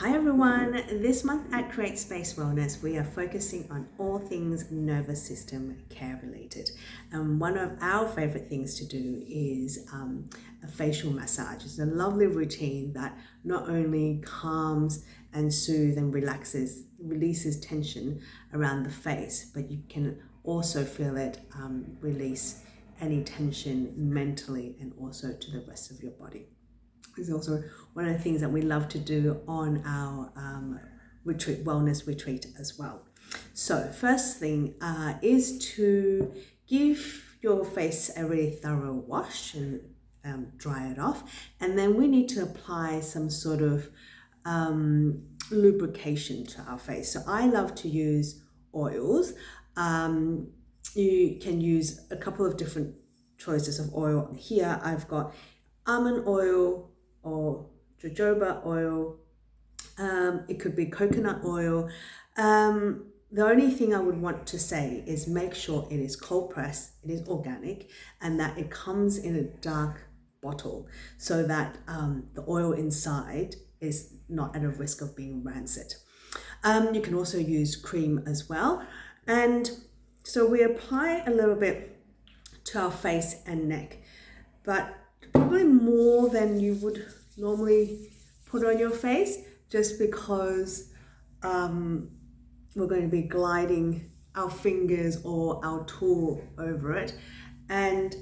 Hi everyone, this month at Create Space Wellness we are focusing on all things nervous system care related, and one of our favorite things to do is a facial massage. It's a lovely routine that not only calms and soothes and releases tension around the face, but you can also feel it release any tension mentally and also to the rest of your body. Is also one of the things that we love to do on our wellness retreat as well. So first thing is to give your face a really thorough wash and dry it off, and then we need to apply some sort of lubrication to our face. So I love to use oils. You can use a couple of different choices of oil. Here I've got almond oil or jojoba oil. It could be coconut oil. The only thing I would want to say is make sure it is cold pressed, it is organic, and that it comes in a dark bottle so that the oil inside is not at a risk of being rancid. You can also use cream as well. And so we apply a little bit to our face and neck, but probably more than you would normally put on your face, just because we're going to be gliding our fingers or our tool over it. And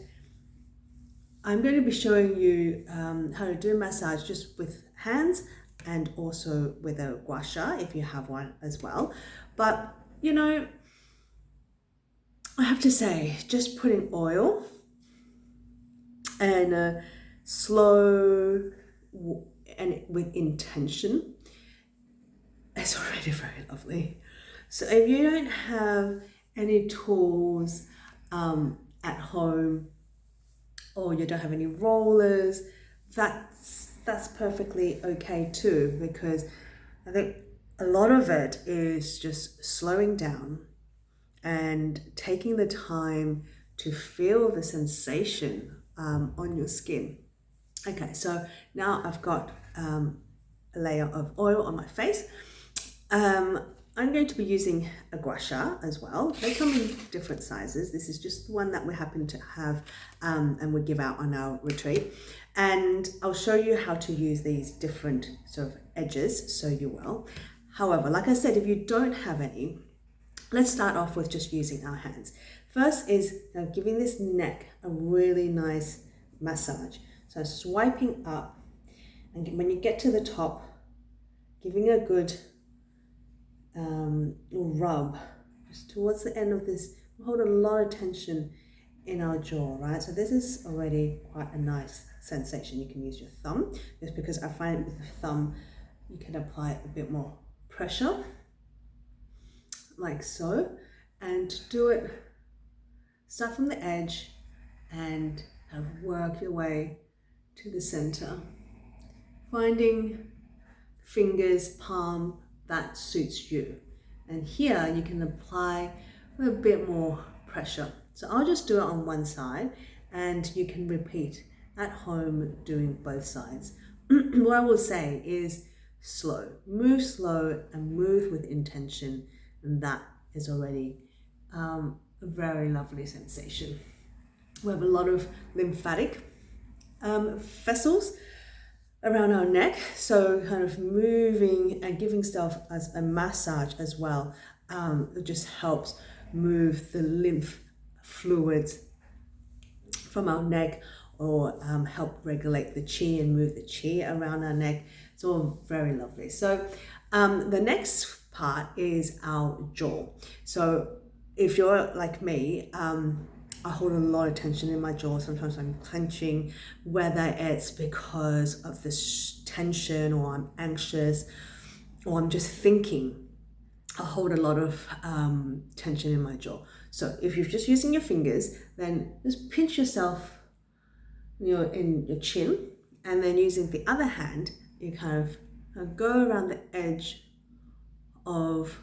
I'm going to be showing you how to do a massage just with hands and also with a gua sha if you have one as well. But you know, I have to say, just putting oil and slow and with intention, it's already very lovely. So if you don't have any tools at home, or you don't have any rollers, that's perfectly okay too, because I think a lot of it is just slowing down and taking the time to feel the sensation on your skin. Okay, so now I've got a layer of oil on my face. I'm going to be using a gua sha as well. They come in different sizes. This is just the one that we happen to have and we give out on our retreat. And I'll show you how to use these different sort of edges so you will. However, like I said, if you don't have any, let's start off with just using our hands. First is giving this neck a really nice massage. So swiping up, and when you get to the top, giving a good rub just towards the end of this. We hold a lot of tension in our jaw, right? So this is already quite a nice sensation. You can use your thumb, just because I find with the thumb you can apply a bit more pressure, like so, and do it. Start from the edge and work your way to the center, finding fingers, palm that suits you. And here you can apply with a bit more pressure. So I'll just do it on one side, and you can repeat at home doing both sides. What I will say is move slow and move with intention, and that is already a very lovely sensation. We have a lot of lymphatic vessels around our neck, so kind of moving and giving stuff as a massage as well. It just helps move the lymph fluids from our neck, or help regulate the chi and move the chi around our neck. It's all very lovely. So the next part is our jaw. So if you're like me, I hold a lot of tension in my jaw. Sometimes I'm clenching, whether it's because of this tension, or I'm anxious, or I'm just thinking. I hold a lot of tension in my jaw. So if you're just using your fingers, then just pinch yourself, in your chin, and then using the other hand, you kind of go around the edge of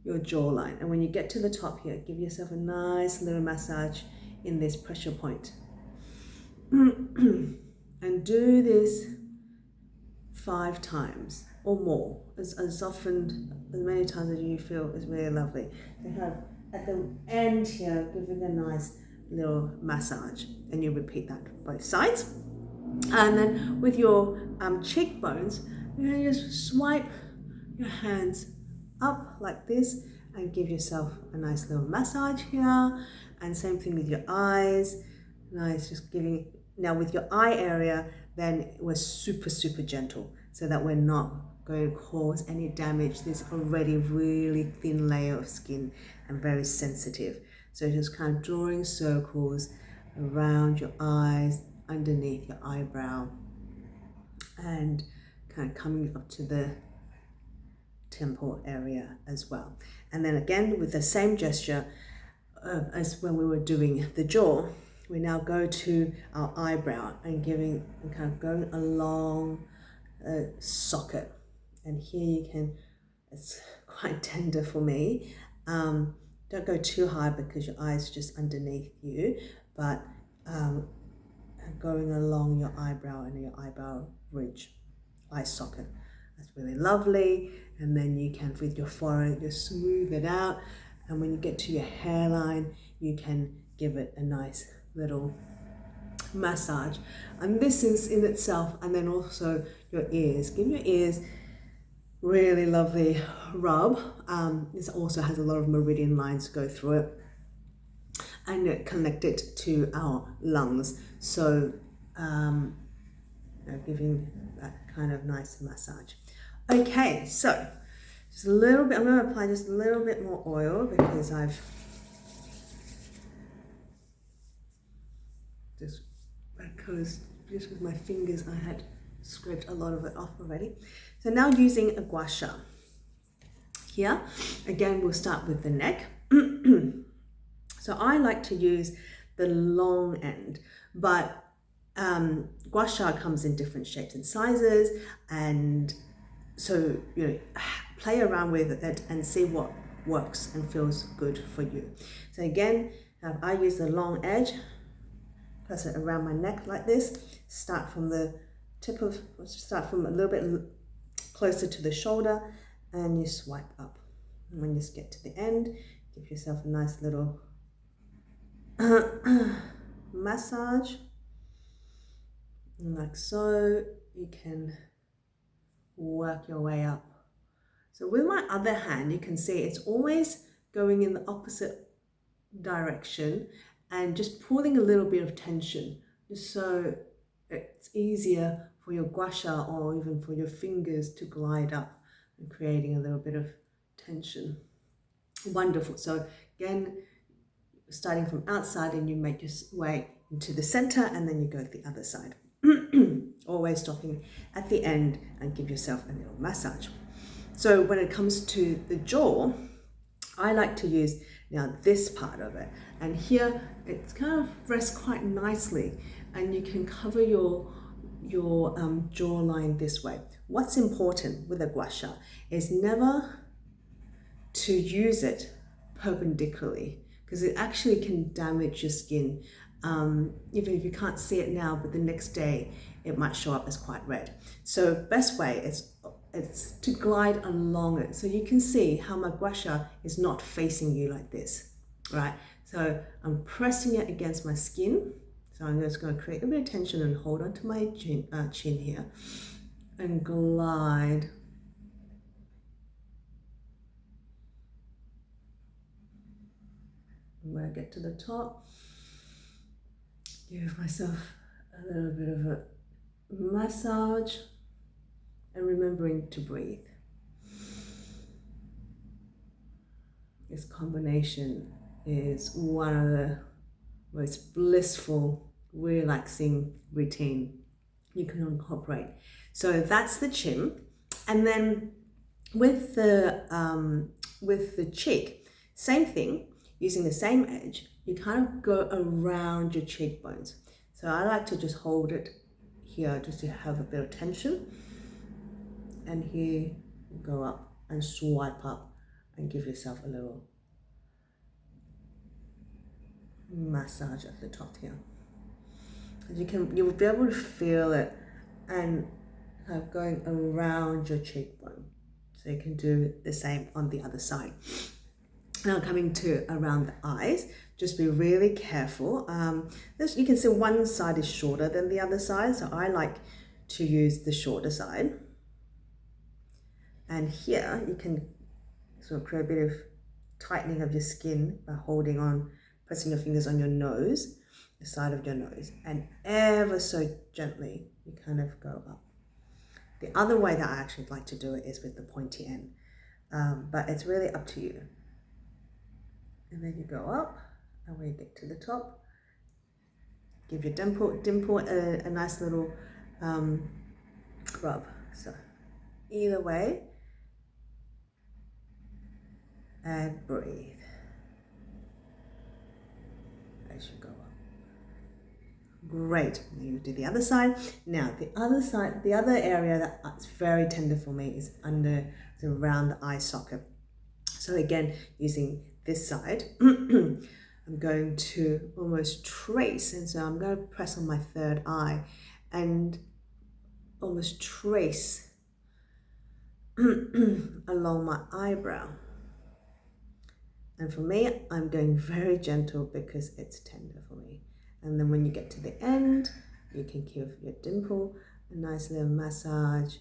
your jawline, and when you get to the top here, give yourself a nice little massage in this pressure point. And do this 5 times or more, as often, as many times as you feel is really lovely. So kind of at the end here, giving a nice little massage, and you repeat that both sides. And then with your cheekbones, you're going to just swipe your hands up like this and give yourself a nice little massage here. And same thing with your eyes. Nice, just giving. Now with your eye area, then we're super gentle, so that we're not going to cause any damage. There's already really thin layer of skin and very sensitive. So just kind of drawing circles around your eyes, underneath your eyebrow, and kind of coming up to the temple area as well. And then again, with the same gesture as when we were doing the jaw, we now go to our eyebrow and kind of going along the socket. And here you can, it's quite tender for me. Don't go too high because your eye's just underneath you, but going along your eyebrow and your eyebrow ridge, eye socket. That's really lovely. And then you can, with your forehead, just smooth it out. And when you get to your hairline, you can give it a nice little massage. And this is in itself, and then also your ears. Give your ears really lovely rub. This also has a lot of meridian lines go through it, and connect it to our lungs. So giving that kind of nice massage. Okay, so just a little bit, I'm going to apply just a little bit more oil because I've just with my fingers I had scraped a lot of it off already. So now using a gua sha. Here, again, we'll start with the neck. So I like to use the long end, but gua sha comes in different shapes and sizes, and so play around with it and see what works and feels good for you. So again, I use the long edge, press it around my neck like this, start from a little bit closer to the shoulder, and you swipe up. And when you get to the end, give yourself a nice little massage, and like so. You can work your way up. So with my other hand, you can see it's always going in the opposite direction and just pulling a little bit of tension, just so it's easier for your gua sha or even for your fingers to glide up, and creating a little bit of tension. Wonderful. So again, starting from outside, and you make your way into the center, and then you go to the other side. Always stopping at the end and give yourself a little massage. So when it comes to the jaw, I like to use now this part of it, and here it's kind of rests quite nicely, and you can cover your jawline this way. What's important with a gua sha is never to use it perpendicularly, because it actually can damage your skin. Even if you can't see it now, but the next day it might show up as quite red. So best way is it's to glide along it. So you can see how my gua sha is not facing you like this, right? So I'm pressing it against my skin. So I'm just going to create a bit of tension and hold onto my chin here and glide. And when I get to the top, give myself a little bit of a massage, and remembering to breathe. This combination is one of the most blissful, relaxing routine you can incorporate. So that's the chin. And then with the cheek, same thing, using the same edge, you kind of go around your cheekbones. So I like to just hold it here just to have a bit of tension. And here, go up and swipe up and give yourself a little massage at the top here. You will be able to feel it, and kind of going around your cheekbone. So you can do the same on the other side. Now coming to around the eyes, just be really careful. You can see one side is shorter than the other side, so I like to use the shorter side. And here you can sort of create a bit of tightening of your skin by holding on, pressing your fingers on your nose, the side of your nose, and ever so gently you kind of go up. The other way that I actually like to do it is with the pointy end, but it's really up to you. And then you go up, and when you get to the top, give your dimple a nice little rub. So either way, and breathe as you go up. Great. You do the other side. Now the other side, the other area that's very tender for me is around the eye socket. So again, using this side, I'm going to almost trace, and so I'm going to press on my third eye and almost trace along my eyebrow. And for me, I'm going very gentle because it's tender for me. And then when you get to the end, you can give your dimple a nice little massage.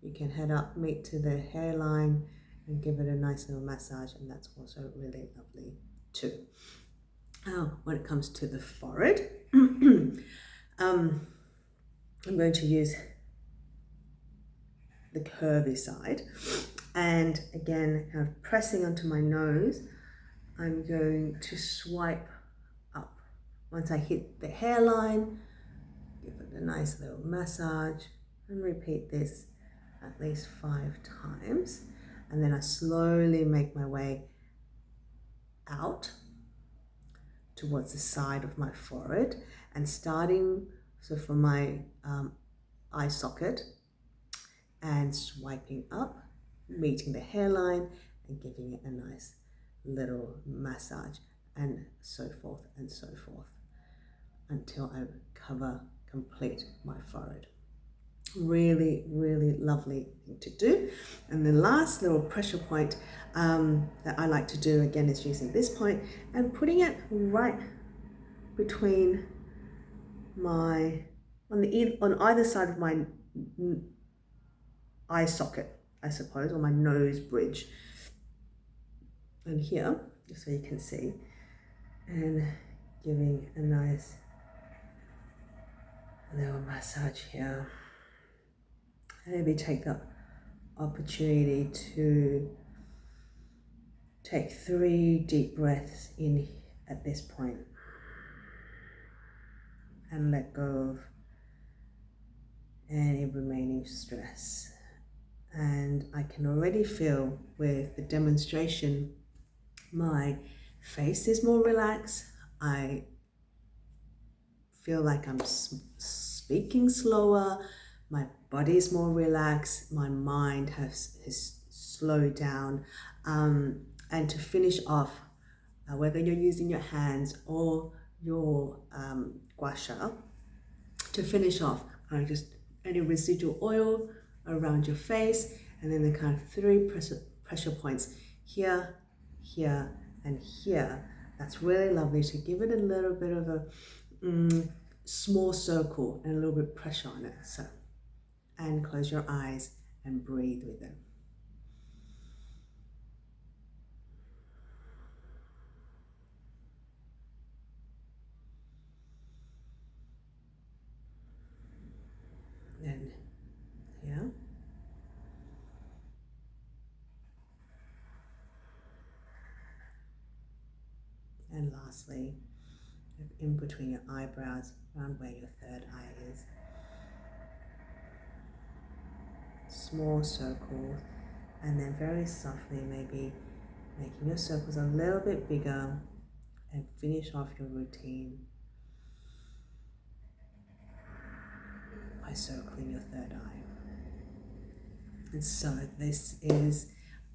You can head up, meet to the hairline and give it a nice little massage, and that's also really lovely too. Now, when it comes to the forehead, I'm going to use the curvy side, and again, kind of pressing onto my nose, I'm going to swipe up. Once I hit the hairline, give it a nice little massage, and repeat this at least 5 times. And then I slowly make my way out towards the side of my forehead, and starting from my eye socket and swiping up, meeting the hairline and giving it a nice little massage, and so forth until I complete my forehead. Really, really lovely thing to do. And the last little pressure point that I like to do again is using this point and putting it right between on either side of my eye socket, I suppose, or my nose bridge. And here, just so you can see, and giving a nice little massage here. Maybe take the opportunity to take 3 deep breaths in at this point and let go of any remaining stress. And I can already feel with the demonstration, my face is more relaxed. I feel like I'm speaking slower. My body is more relaxed. My mind has slowed down. And to finish off, whether you're using your hands or your gua sha, to finish off, just any residual oil around your face, and then the kind of 3 pressure points here, here, and here. That's really lovely to give it a little bit of a small circle and a little bit of pressure on it. So, and close your eyes and breathe with it. Then here. And lastly, in between your eyebrows, around where your third eye is. Small circles, and then very softly maybe making your circles a little bit bigger, and finish off your routine by circling your third eye. And so this is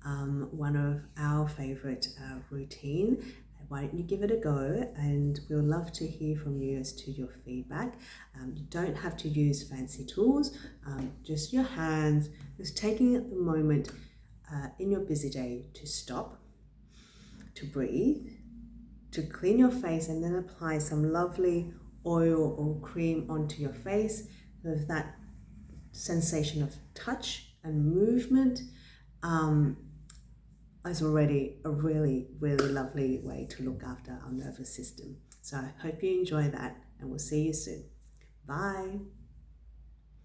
one of our favorite routine why don't you give it a go, and we'll love to hear from you as to your feedback. You don't have to use fancy tools, just your hands, just taking the moment in your busy day to stop, to breathe, to clean your face, and then apply some lovely oil or cream onto your face with that sensation of touch and movement. Is already a really, really lovely way to look after our nervous system. So I hope you enjoy that, and we'll see you soon. Bye.